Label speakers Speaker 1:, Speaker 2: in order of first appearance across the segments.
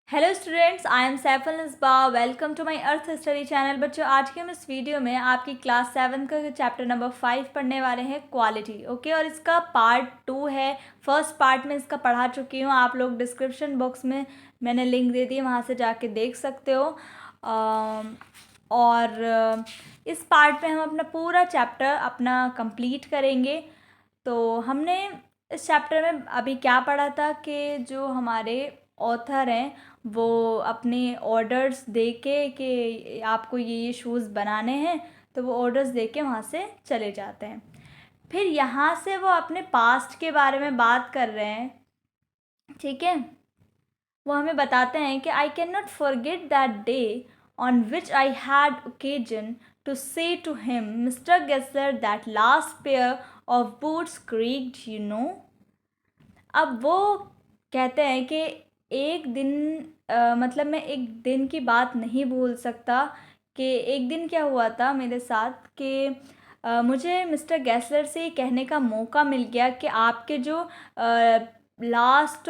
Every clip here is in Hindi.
Speaker 1: हेलो स्टूडेंट्स, आई एम सैफल इसबा। Welcome to my earth study channel. बच्चों, आज के हम इस वीडियो में आपकी क्लास 7 का चैप्टर नंबर 5 पढ़ने वाले हैं, क्वालिटी। ओके, और इसका पार्ट 2 है। फर्स्ट पार्ट में इसका पढ़ा चुकी हूँ, आप लोग डिस्क्रिप्शन बॉक्स में मैंने लिंक दे दी, वहाँ से जाके देख सकते हो। और इस पार्ट में हम अपना पूरा चैप्टर अपना कंप्लीट करेंगे। तो हमने इस चैप्टर में अभी क्या पढ़ा था कि जो हमारे ऑथर हैं वो अपने ऑर्डर्स दे के कि आपको ये शूज़ बनाने हैं, तो वो ऑर्डर्स दे के वहाँ से चले जाते हैं। फिर यहाँ से वो अपने पास्ट के बारे में बात कर रहे हैं, ठीक है। वो हमें बताते हैं कि I can not forget that day on which I had occasion to say to him mister Gessler that last pair of boots creaked, you know. अब वो कहते हैं कि एक दिन मतलब मैं एक दिन की बात नहीं भूल सकता कि एक दिन क्या हुआ था मेरे साथ कि मुझे मिस्टर गैसलर से ये कहने का मौका मिल गया कि आपके जो लास्ट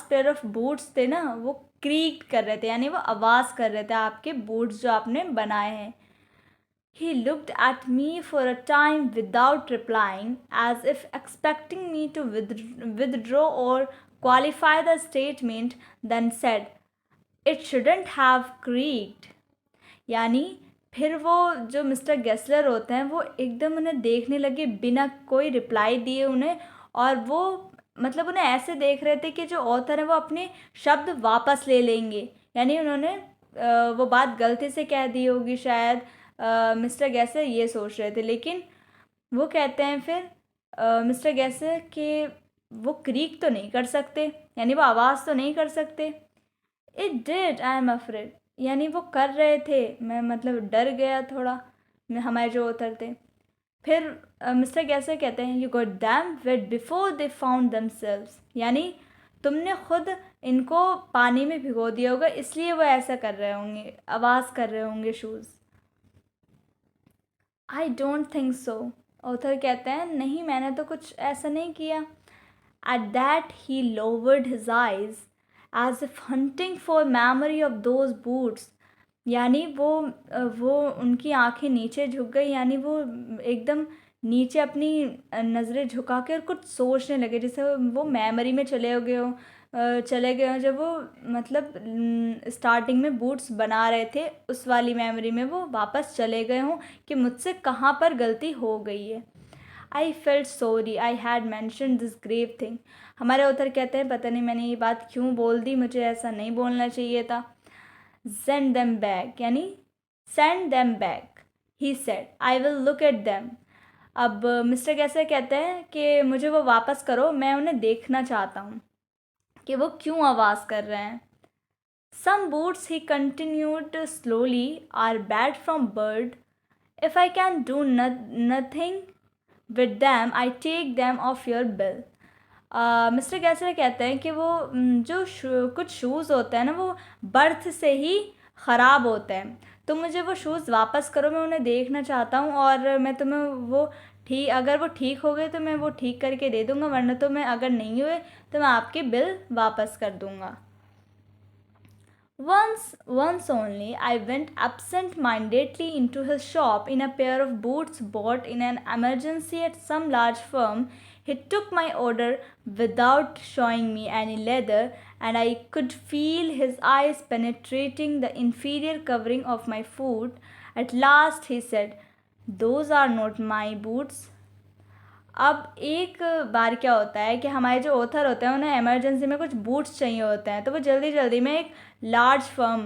Speaker 1: पेयर ऑफ बूट्स थे ना, वो क्रीक कर रहे थे, यानी वो आवाज़ कर रहे थे, आपके बूट्स जो आपने बनाए हैं। He looked at me for a time without replying, as if expecting me to withdraw or qualify the statement, then said, "It shouldn't have creaked." यानी फिर वो जो मिस्टर गेसलर होते हैं वो एकदम उन्हें देखने लगे बिना कोई रिप्लाई दिए उन्हें, और वो मतलब उन्हें ऐसे देख रहे थे कि जो ऑथर है वो अपने शब्द वापस ले लेंगे, यानी उन्होंने वो बात गलती से कह दी होगी शायद। मिस्टर गैसर ये सोच रहे थे, लेकिन वो कहते हैं फिर मिस्टर गैसर कि वो क्रीक तो नहीं कर सकते, यानी वो आवाज़ तो नहीं कर सकते। It did, I am afraid, यानी वो कर रहे थे, मैं मतलब डर गया थोड़ा, मैं हमारे जो ऑथर थे। फिर मिस्टर गैसर कहते हैं you got them wait before they found themselves, यानी तुमने खुद इनको पानी में भिगो दिया होगा, इसलिए वो ऐसा कर रहे होंगे, आवाज़ कर रहे होंगे shoes. I don't think so, author कहते हैं नहीं, मैंने तो कुछ ऐसा नहीं किया। At that he lowered his eyes as if hunting for memory of those boots, यानी वो उनकी आंखें नीचे झुक गई, यानी वो एकदम नीचे अपनी नज़रें झुका के और कुछ सोचने लगे, जैसे वो मेमोरी में चले गए हों जब वो मतलब स्टार्टिंग में बूट्स बना रहे थे, उस वाली मेमोरी में वो वापस चले गए हों कि मुझसे कहाँ पर गलती हो गई है। I felt sorry I had mentioned this grave thing, हमारे ऑथर कहते हैं पता नहीं मैंने ये बात क्यों बोल दी, मुझे ऐसा नहीं बोलना चाहिए था। सेंड देम बैक, यानी send them back, he said I will look at them. अब मिस्टर कैसे कहते हैं कि मुझे वो वापस करो, मैं उन्हें देखना चाहता हूँ कि वो क्यों आवाज़ कर रहे हैं। Some boots, he continued slowly, are bad from bird, if I can do nothing with them I take them off your bill. Mister Gessler कहते हैं कि वो जो कुछ शूज़ होते हैं ना, वो बर्थ से ही ख़राब होते हैं, तो मुझे वो शूज़ वापस करो, मैं उन्हें देखना चाहता हूँ, और मैं तुम्हें वो ठीक, अगर वो ठीक हो गए तो मैं वो ठीक करके दे दूँगा, वरना तो मैं, अगर नहीं हुए तो मैं आपके बिल वापस कर दूँगा। Once only, I went absent-mindedly into his shop in a pair of boots bought in an emergency at some large firm. He took my order without showing me any leather, and I could feel his eyes penetrating the inferior covering of my foot. At last he said, "Those are not my boots." अब एक बार क्या होता है कि हमारे जो ऑथर होते हैं उन्हें इमरजेंसी में कुछ बूट्स चाहिए होते हैं, तो वो जल्दी जल्दी में एक लार्ज फर्म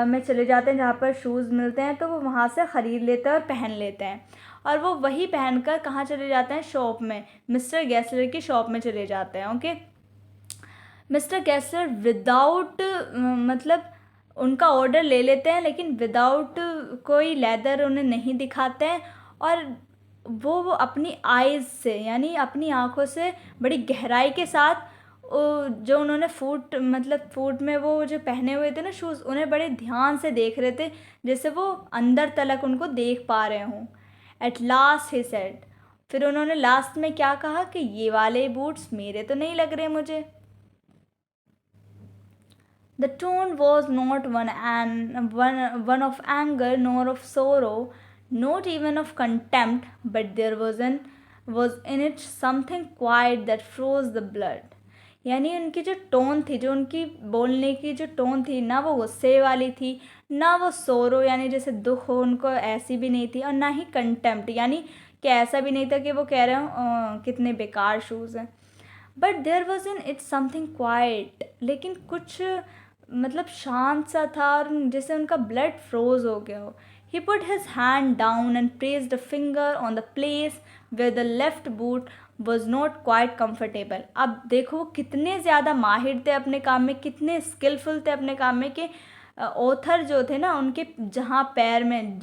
Speaker 1: में चले जाते हैं जहाँ पर शूज़ मिलते हैं, तो वो वहाँ से ख़रीद लेते हैं और पहन लेते हैं, और वो वही पहनकर कहाँ चले जाते हैं, शॉप में, मिस्टर गैसलर की शॉप में चले जाते हैं। ओके, मिस्टर गैसलर विदाउट मतलब उनका ऑर्डर ले लेते हैं, लेकिन विदाउट कोई लेदर उन्हें नहीं दिखाते हैं, और वो अपनी आइज़ से, यानी अपनी आँखों से बड़ी गहराई के साथ जो उन्होंने फूट में वो जो पहने हुए थे ना शूज़, उन्हें बड़े ध्यान से देख रहे थे, जैसे वो अंदर तलक उनको देख पा रहे हों। एट लास्ट ही सेड, फिर उन्होंने लास्ट में क्या कहा कि ये वाले बूट्स मेरे तो नहीं लग रहे मुझे। The tone was not one of anger nor of sorrow, not even of contempt, but there was in it something quiet that froze the blood. यानी उनकी जो टोन थी, जो उनकी बोलने की जो टोन थी ना, वो गुस्से वाली थी, ना वो सोरो यानी जैसे दुख हो उनको, ऐसी भी नहीं थी, और ना ही कंटेम्प्ट यानी कि ऐसा भी नहीं था कि वो कह रहे हो कितने बेकार शूज़ हैं, but there was in it something quite, लेकिन कुछ मतलब शांत सा था, और जैसे उनका ब्लड फ्रोज हो गया हो. He put his hand down and placed a finger on the place where the left boot was not quite comfortable. अब देखो वो कितने ज़्यादा माहिर थे अपने काम में, कितने स्किलफुल थे अपने काम में, कि ऑथर जो थे ना, उनके जहाँ पैर में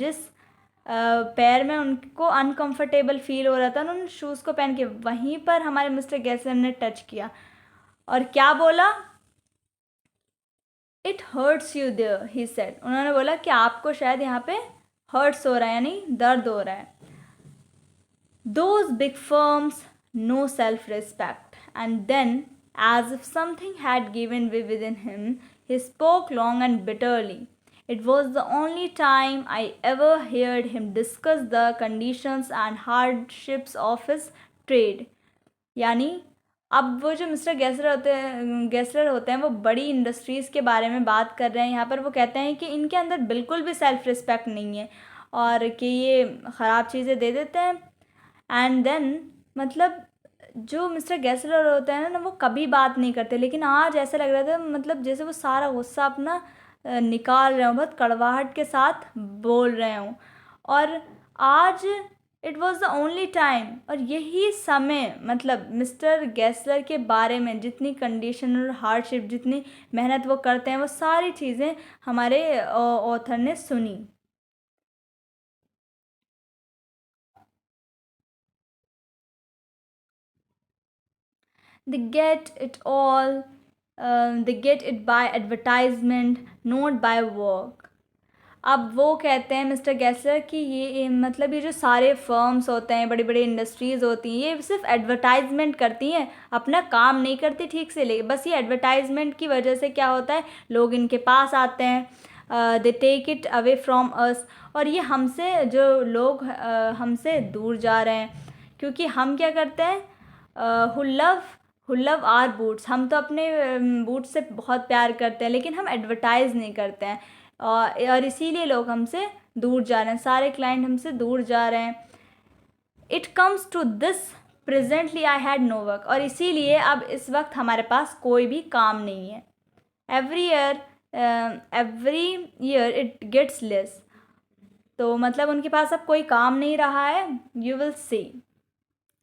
Speaker 1: पैर में उनको अनकंफर्टेबल फील हो रहा था, उन्होंने शूज़ को पहन के वहीं पर हमारे मिस्टर गैसलर ने टच किया और क्या बोला. It hurts you there, he said. उन्होंने बोला कि आपको शायद यहाँ पे हर्ट्स हो रहा है, यानी दर्द हो रहा है. Those big firms, no self respect. And then, as if something had given way within him, he spoke long and bitterly. It was the only time I ever heard him discuss the conditions and hardships of his trade. यानी अब वो जो मिस्टर गैसलर होते हैं वो बड़ी इंडस्ट्रीज़ के बारे में बात कर रहे हैं यहाँ पर. वो कहते हैं कि इनके अंदर बिल्कुल भी सेल्फ रिस्पेक्ट नहीं है और कि ये ख़राब चीज़ें दे देते हैं. एंड देन मतलब जो मिस्टर गैसलर होते हैं ना, वो कभी बात नहीं करते, लेकिन आज ऐसा लग रहा था मतलब जैसे वो सारा गुस्सा अपना निकाल रहे हों, बहुत कड़वाहट के साथ बोल रहे हों. और आज it was the only time, और यही समय मतलब मिस्टर गैसलर के बारे में जितनी कंडीशन और हार्डशिप, जितनी मेहनत वो करते हैं, वो सारी चीज़ें हमारे ऑथर ने सुनी. They get it all, they get it by advertisement, not by work. अब वो कहते हैं मिस्टर गैसलर कि ये मतलब ये जो सारे फर्म्स होते हैं, बड़ी बड़ी इंडस्ट्रीज़ होती हैं, ये सिर्फ एडवर्टाइजमेंट करती हैं, अपना काम नहीं करती ठीक से. ले बस ये एडवर्टाइजमेंट की वजह से क्या होता है, लोग इनके पास आते हैं, they take it away from us, और ये हमसे जो लोग हमसे दूर जा रहे हैं, क्योंकि हम क्या करते हैं, हु लव आर बूट्स, हम तो अपने बूट्स से बहुत प्यार करते हैं, लेकिन हम एडवर्टाइज़ नहीं करते हैं, और इसीलिए लोग हमसे दूर जा रहे हैं, सारे क्लाइंट हमसे दूर जा रहे हैं. It comes to this presently I had no work, और इसीलिए अब इस वक्त हमारे पास कोई भी काम नहीं है. Every year it gets less. तो मतलब उनके पास अब कोई काम नहीं रहा है. You will see.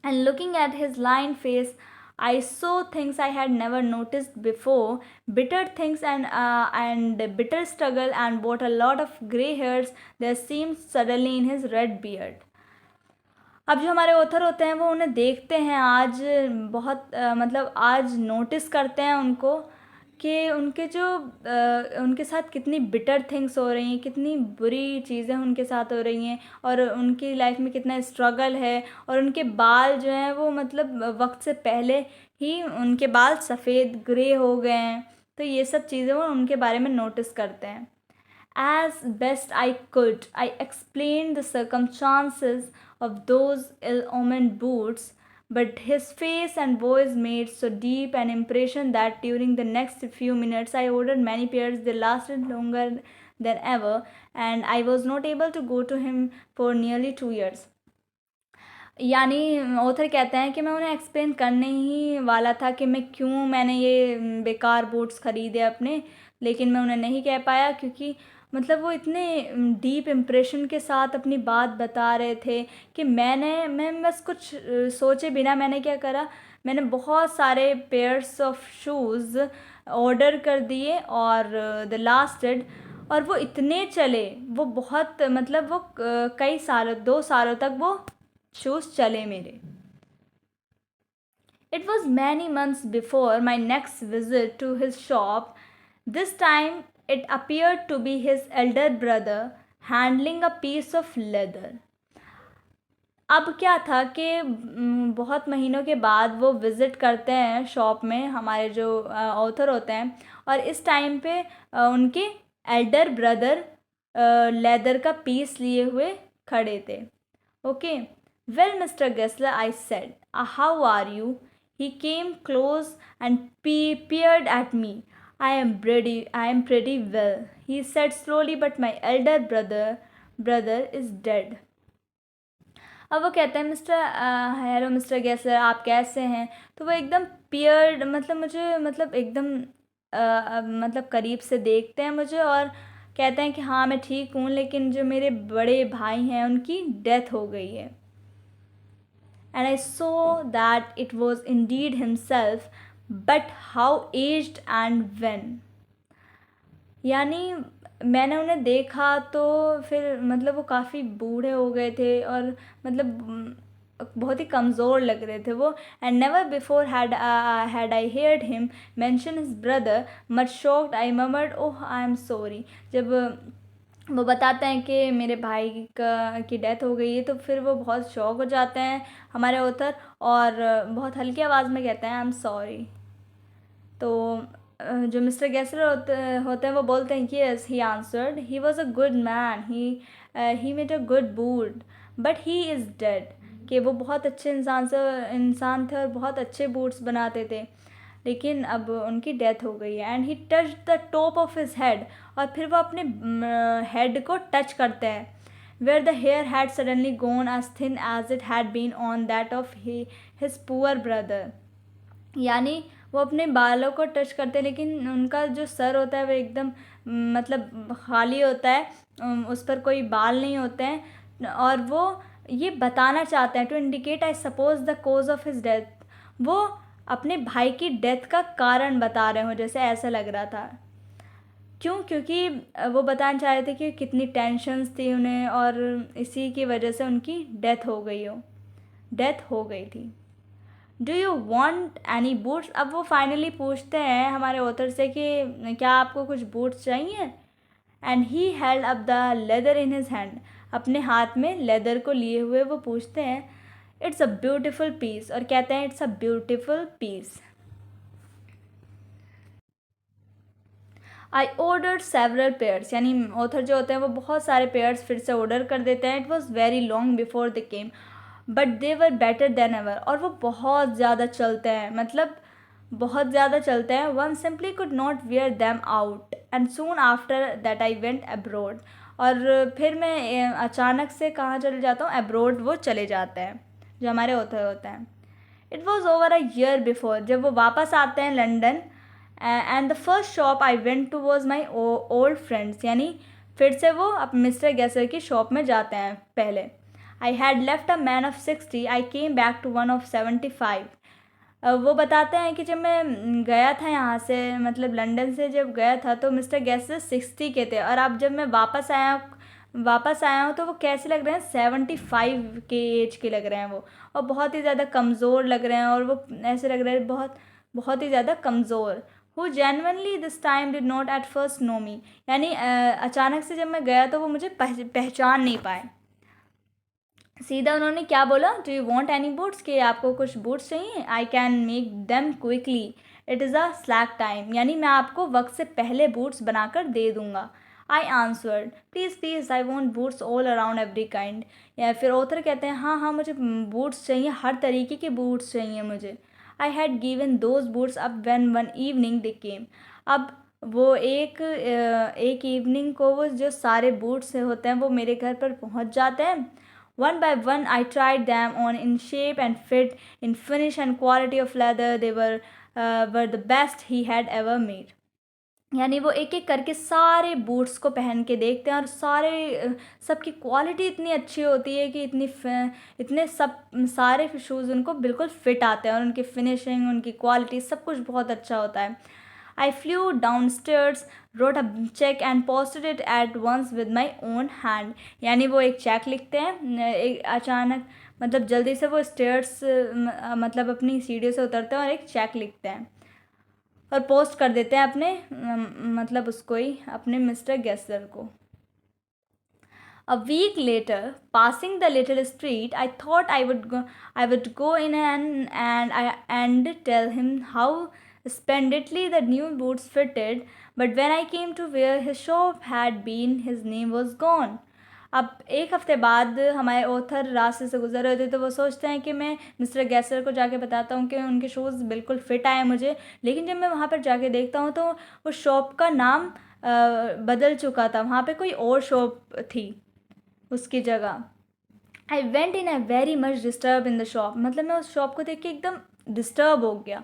Speaker 1: And looking at his line face, I saw things I had never noticed before, bitter things and bitter struggle, and what a lot of grey hairs there seemed suddenly in his red beard. अब जो हमारे ऑथर होते हैं वो उन्हें देखते हैं आज बहुत मतलब आज नोटिस करते हैं उनको कि उनके जो उनके साथ कितनी बिटर थिंग्स हो रही हैं, कितनी बुरी चीज़ें उनके साथ हो रही हैं, और उनकी लाइफ में कितना स्ट्रगल है, और उनके बाल जो हैं वो मतलब वक्त से पहले ही उनके बाल सफ़ेद ग्रे हो गए हैं. तो ये सब चीज़ें वो उनके बारे में नोटिस करते हैं. As best I could, I explained the circumstances of those ill-omened boots, but his face and voice made so deep an impression that during the next few minutes I ordered many pairs. They lasted longer than ever, and I was not able to go to him for nearly 2 years. यानी ऑथर कहते हैं कि मैं उन्हें एक्सप्लेन करने ही वाला था कि मैंने ये बेकार बूट्स ख़रीदे अपने, लेकिन मैं उन्हें नहीं कह पाया, क्योंकि मतलब वो इतने डीप इम्प्रेशन के साथ अपनी बात बता रहे थे कि मैं बस कुछ सोचे बिना मैंने क्या करा, मैंने बहुत सारे पेयर्स ऑफ शूज़ ऑर्डर कर दिए, और द लास्टेड, और वो इतने चले, वो बहुत मतलब वो कई सालों 2 सालों तक वो शूज़ चले मेरे. It was many months before my next visit to his shop. This time it appeared to be his elder brother handling a piece of leather. अब क्या था कि बहुत महीनों के बाद वो विज़िट करते हैं शॉप में, हमारे जो ऑथर होते हैं, और इस टाइम पे उनके एल्डर ब्रदर लेदर का पीस लिए हुए खड़े थे. Okay. Well mister Gessler, I said, how are you? He came close and peered at me. I am pretty well, he said slowly, but my elder brother is dead. अब वो कहते हैं, मिस्टर हेलो मिस्टर गेसर, आप कैसे हैं? तो वो एकदम पियर्ड, मतलब मुझे, मतलब एकदम मतलब करीब से देखते हैं मुझे और कहते हैं कि हाँ मैं ठीक हूँ, लेकिन जो मेरे बड़े भाई हैं उनकी डेथ हो गई है. And I so that it was Indeed himself, but how aged and when. यानी मैंने उन्हें देखा तो फिर मतलब वो काफ़ी बूढ़े हो गए थे और मतलब बहुत ही कमज़ोर लग रहे थे वो. And never before had I heard him mention his brother, much shocked I murmured, oh I am sorry. जब वो बताते हैं कि मेरे भाई की डेथ हो गई है तो फिर वो बहुत शॉक हो जाते हैं हमारे ऑथर, और बहुत हल्की आवाज़ में कहते हैं, आई एम सॉरी. तो जो मिस्टर गेसलर होते हैं वो बोलते हैं, yes, he answered, he was a good man, he made a good boot, but he is dead. कि वो बहुत अच्छे इंसान थे और बहुत अच्छे बूट्स बनाते थे, लेकिन अब उनकी डेथ हो गई है. And he touch the top of his head, और फिर वो अपने हेड को टच करते हैं, where the hair had suddenly gone as thin as it had been on that of his poor brother. यानी वो अपने बालों को टच करते हैं, लेकिन उनका जो सर होता है वो एकदम मतलब खाली होता है, उस पर कोई बाल नहीं होते हैं, और वो ये बताना चाहते हैं, to indicate I suppose the cause of his death. वो अपने भाई की डेथ का कारण बता रहे हो, जैसे ऐसा लग रहा था. क्यों? क्योंकि वो बताना चाह रहे थे कि कितनी टेंशन्स थी उन्हें, और इसी की वजह से उनकी डेथ हो गई थी. Do you want any boots? अब वो फाइनली पूछते हैं हमारे ऑथर से कि क्या आपको कुछ बूट्स चाहिए. And he held up the leather in his hand. अपने हाथ में लेदर को लिए हुए वो पूछते हैं, इट्स अ ब्यूटिफुल पीस, और कहते हैं it's a beautiful piece. I ordered several pairs. यानी ऑथर जो होते हैं वो बहुत सारे पेयर्स फिर से ऑर्डर कर देते हैं. It was very long before the came, but they were better than ever. और वो बहुत ज़्यादा चलते हैं, मतलब बहुत ज़्यादा चलते हैं. One simply could not wear them out, and soon after that I went abroad. और फिर मैं अचानक से कहाँ चले जाता हूँ, अब्रॉड वो चले जाते हैं जो हमारे ऑथर होते हैं. It was over a year before, जब वो वापस आते हैं London, and the first shop I went to was my old friends. यानी फिर से वो अब मिस्टर गेसर की शॉप में जाते हैं पहले. I had left a man of 60, I came back to one of 75. वो बताते हैं कि जब मैं गया था यहाँ से, मतलब लंदन से जब गया था, तो मिस्टर गेसर 60 के थे, और अब जब मैं वापस आया हूँ तो वो कैसे लग रहे हैं, 75 के एज के लग रहे हैं वो, और बहुत ही ज़्यादा कमज़ोर लग रहे हैं, और वो ऐसे लग रहे हैं बहुत बहुत ही ज़्यादा कमज़ोर. Who genuinely this time did not at first know me. यानी अचानक से जब मैं गया तो वो मुझे पहचान नहीं पाए. सीधा उन्होंने क्या बोला, do you want any boots, कि आपको कुछ बूट्स चाहिए, I can make them quickly, it is a slack time. यानी मैं आपको वक्त से पहले बूट्स बनाकर दे दूँगा. I answered, please please, I want boots all around every kind. या फिर ऑथर कहते हैं, हाँ हाँ मुझे बूट्स चाहिए, हर तरीके के बूट्स चाहिए मुझे. I had given those boots up when one evening they came. अब वो एक इवनिंग को वो जो सारे बूट्स होते हैं वो मेरे घर पर पहुंच जाते हैं. One by one, I tried them on in shape and fit, in finish and quality of leather. They were the best he had ever made. यानी वो एक एक करके सारे बूट्स को पहन के देखते हैं, और सबकी क्वालिटी इतनी अच्छी होती है कि इतने सब सारे शूज़ उनको बिल्कुल फिट आते हैं, और उनकी फिनिशिंग, उनकी क्वालिटी, सब कुछ बहुत अच्छा होता है. I flew downstairs, wrote a check and posted it at once with my own hand. यानी वो एक चेक लिखते हैं एक अचानक, मतलब जल्दी से वो स्टेयर्स मतलब अपनी सीढ़ियों से उतरते हैं और एक चेक लिखते हैं और पोस्ट कर देते हैं अपने मतलब उसको ही, अपने मिस्टर गेसलर को. A week later, passing the little street, I thought I would go in and tell him how splendidly the new boots fitted. But when I came to where his shop had been, his name was gone. अब एक हफ्ते बाद हमारे ऑथर रास्ते से गुजर रहे थे, तो वो सोचते हैं कि मैं मिस्टर गैसर को जाके बताता हूँ कि उनके शूज़ बिल्कुल फिट आए मुझे, लेकिन जब मैं वहाँ पर जाके देखता हूँ तो उस शॉप का नाम बदल चुका था, वहाँ पे कोई और शॉप थी उसकी जगह। I went in I very much disturb in the shop, मतलब मैं उस शॉप को देख के एकदम डिस्टर्ब हो गया।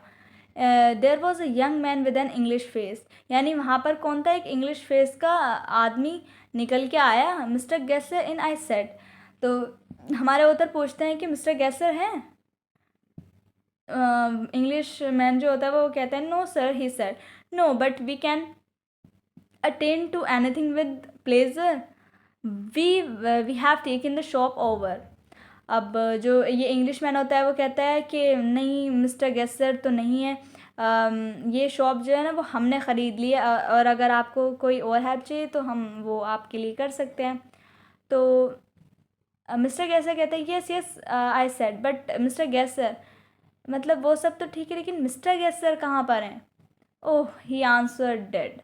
Speaker 1: There was a young man with an English face, यानी वहाँ पर कौन था, एक इंग्लिश फेस का आदमी निकल के आया। Mister गैसर in, I said. तो हमारे उधर पूछते हैं कि मिस्टर गैसर हैं। इंग्लिश मैन जो होता है वो कहता है no sir, he said. No but we can attend to anything with pleasure, we have taken the shop over. अब जो ये इंग्लिश मैन होता है वो कहता है कि नहीं मिस्टर गेसर तो नहीं है, ये शॉप जो है ना वो हमने ख़रीद ली है, और अगर आपको कोई और हेल्प चाहिए तो हम वो आपके लिए कर सकते हैं। तो मिस्टर गेसर कहते हैं yes yes, I said, but mister Gessler, मतलब वो सब तो ठीक है लेकिन मिस्टर गेसर कहाँ पर हैं? ओह, ही आंसर डेड।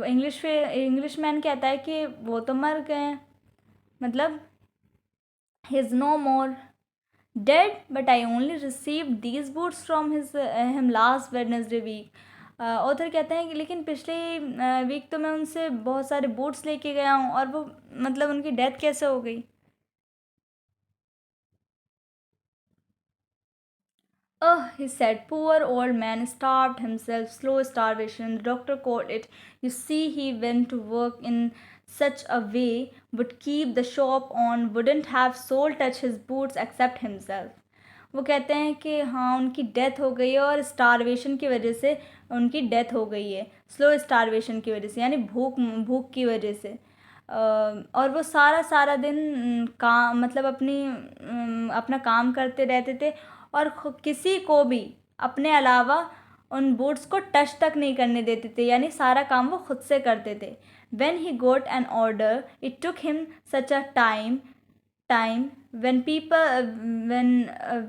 Speaker 1: इंग्लिश मैन कहता है कि वो तो मर गए हैं, मतलब he is no more dead, but I only received these boots from him last Wednesday week. Author कहते हैं कि लेकिन पिछले वीक तो मैं उनसे बहुत सारे बूट्स लेके गया हूँ, और वो मतलब उनकी डेथ कैसे हो गई? Oh, he said, poor old man starved himself, slow starvation. The doctor called it. You see, he went to work in such a way, would keep the shop on, wouldn't have soul touch his boots except himself. वो कहते हैं कि हाँ उनकी डेथ हो गई है, और स्टारवेशन की वजह से उनकी डेथ हो गई है, स्लो स्टारवेशन की वजह से, यानी भूख भूख की वजह से। और वो सारा सारा दिन काम, मतलब अपना काम करते रहते थे, और किसी को भी अपने अलावा उन बूट्स को टच तक नहीं करने देते थे, यानी सारा काम वो खुद से करते थे। When he got an order it took him such a time when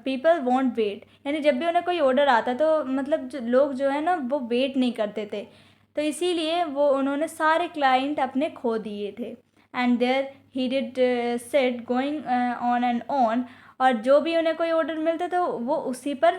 Speaker 1: people won't wait, यानी जब भी उन्हें कोई ऑर्डर आता तो मतलब लोग जो है ना वो वेट नहीं करते थे, तो इसीलिए वो उन्होंने सारे क्लाइंट अपने खो दिए थे। And there he did sit going on and on, और जो भी उन्हें कोई ऑर्डर मिलता तो वो उसी पर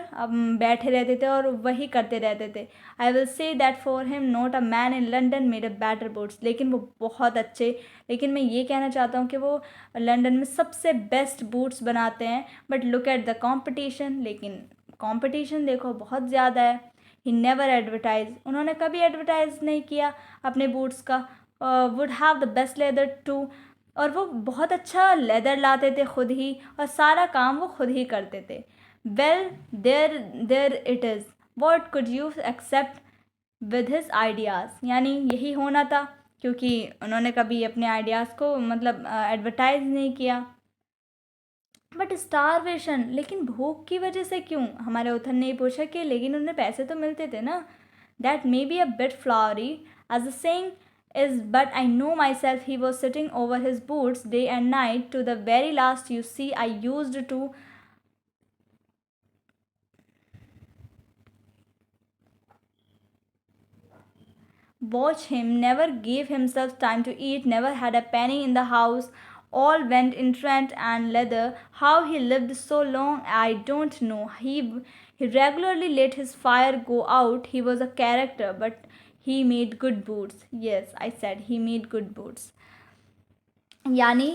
Speaker 1: बैठे रहते थे और वही करते रहते थे। I will say that for him not a man in London made a better boots, लेकिन वो बहुत अच्छे, लेकिन मैं ये कहना चाहता हूँ कि वो लंदन में सबसे बेस्ट बूट्स बनाते हैं। But look at the competition, लेकिन कंपटीशन देखो बहुत ज़्यादा है। ही नेवर एडवर्टाइज, उन्होंने कभी एडवर्टाइज नहीं किया अपने बूट्स का। Would have the best leather too, और वो बहुत अच्छा लेदर लाते थे खुद ही, और सारा काम वो खुद ही करते थे। Well, there there it is, what could you expect with his ideas, यानी यही होना था, क्योंकि उन्होंने कभी अपने आइडियाज़ को मतलब एडवर्टाइज नहीं किया। बट स्टारवेशन, लेकिन भूख की वजह से क्यों? हमारे ऑथर ने पूछा कि लेकिन उन्हें पैसे तो मिलते थे ना। That may be a bit flowery as a saying is, but I know myself, he was sitting over his boots day and night to the very last. You see, I used to watch him, never gave himself time to eat, never had a penny in the house, all went in rent and leather. How he lived so long, I don't know. He regularly let his fire go out. He was a character, but he made good boots. Yes, I said he made good boots. यानी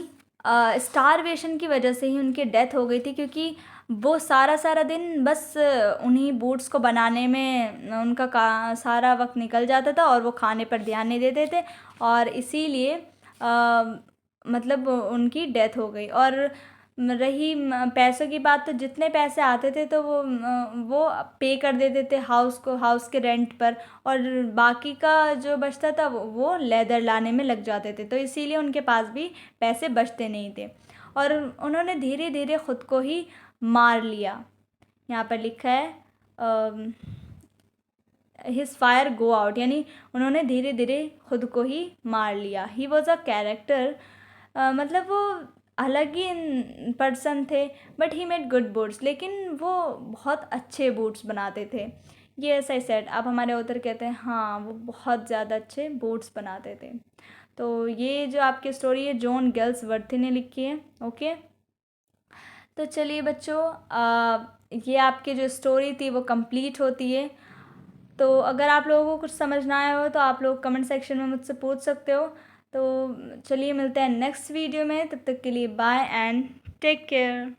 Speaker 1: स्टारवेशन की वजह से ही उनकी डेथ हो गई थी, क्योंकि वो सारा सारा दिन बस उन्हीं बूट्स को बनाने में उनका सारा वक्त निकल जाता था, और वो खाने पर ध्यान नहीं देते थे, और इसीलिए मतलब उनकी डेथ हो गई। और रही पैसों की बात, तो जितने पैसे आते थे तो वो पे कर देते थे हाउस के रेंट पर, और बाकी का जो बचता था वो लेदर लाने में लग जाते थे, तो इसीलिए उनके पास भी पैसे बचते नहीं थे, और उन्होंने धीरे धीरे ख़ुद को ही मार लिया। यहाँ पर लिखा है हिज फायर गो आउट, यानी उन्होंने धीरे धीरे खुद को ही मार लिया. ही वॉज अ कैरेक्टर, मतलब वो अलग ही पर्सन थे, but he made good boots, लेकिन वो बहुत अच्छे बूट्स बनाते थे. ये ऐसा ही सेट. अब हमारे ऑथर कहते हैं हाँ वो बहुत ज़्यादा अच्छे बूट्स बनाते थे. तो ये जो आपकी स्टोरी है जॉन गेल्सवर्थी ने लिखी है. ओके, तो चलिए बच्चों, ये आपकी जो स्टोरी थी वो कंप्लीट होती है. तो अगर आप लोगों को कुछ समझ ना आया हो तो आप लोग कमेंट सेक्शन में मुझसे पूछ सकते हो. तो चलिए मिलते हैं नेक्स्ट वीडियो में. तब तक के लिए बाय एंड टेक केयर.